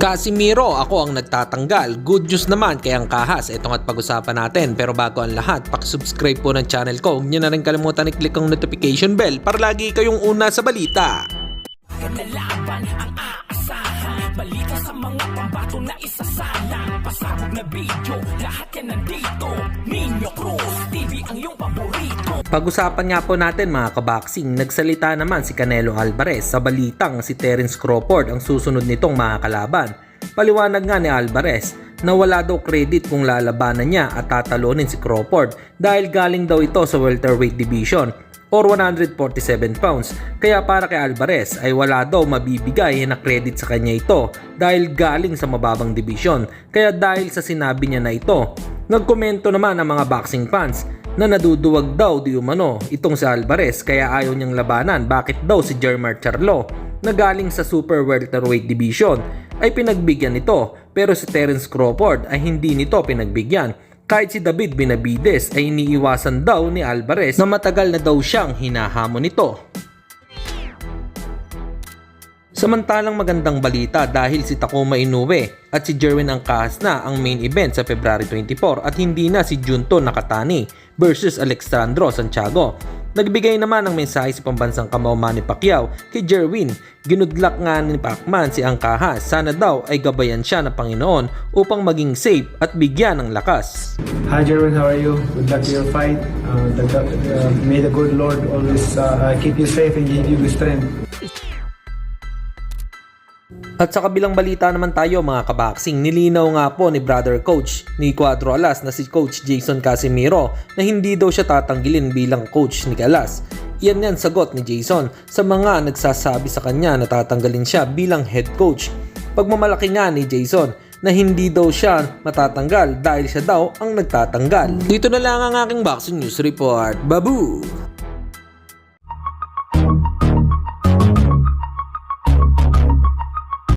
Casimiro, ako ang nagtatanggal. Good news naman kay Angkahas. Ito nga't pag-usapan natin. Pero bago ang lahat, pakisubscribe po ng channel ko. Huwag niyo na rin kalimutan i-click ang notification bell para lagi kayong una sa balita. Kanalaban ang aasahan, balita sa mga pambato na isasalang, pasabog na video, lahat yan nandito. Minyo Cruz TV ang iyong paborito. Pag-usapan nga po natin mga kaboxing, nagsalita naman si Canelo Alvarez sa balitang si Terence Crawford ang susunod nitong mga kalaban. Paliwanag nga ni Alvarez na wala daw credit kung lalabanan niya at tatalunin si Crawford dahil galing daw ito sa welterweight division or 147 pounds. Kaya para kay Alvarez ay wala daw mabibigay na credit sa kanya ito dahil galing sa mababang division. Kaya dahil sa sinabi niya na ito, nagkomento naman ang mga boxing fans na naduduwag daw di umano itong si Alvarez kaya ayaw niyang labanan. Bakit daw si Jermar Charlo na galing sa super welterweight division ay pinagbigyan nito pero si Terence Crawford ay hindi nito pinagbigyan. Kahit si David Benavides ay iniiwasan daw ni Alvarez na matagal na daw siyang hinahamon nito. Samantalang magandang balita dahil si Takuma Inoue at si Jerwin Angkahas na ang main event sa February 24 at hindi na si Junto Nakatani versus Alexandro Santiago. Nagbigay naman ng mensahe si pambansang kamao Manny Pacquiao kay Jerwin. Ginudlak nga ni Pacman si Angkahas. Sana daw ay gabayan siya ng Panginoon upang maging safe at bigyan ng lakas. Hi Jerwin, how are you? Good luck to your fight. May the good Lord always keep you safe and give you the strength. At sa kabilang balita naman tayo mga kaboxing, nilinaw nga po ni brother coach ni Cuadro Alas na si Coach Jason Casimiro na hindi daw siya tatanggilin bilang coach ni Alas. Iyan yan sagot ni Jason sa mga nagsasabi sa kanya na tatanggalin siya bilang head coach. Pagmamalaki nga ni Jason na hindi daw siya matatanggal dahil siya daw ang nagtatanggal. Dito na lang ang aking boxing news report. Babu!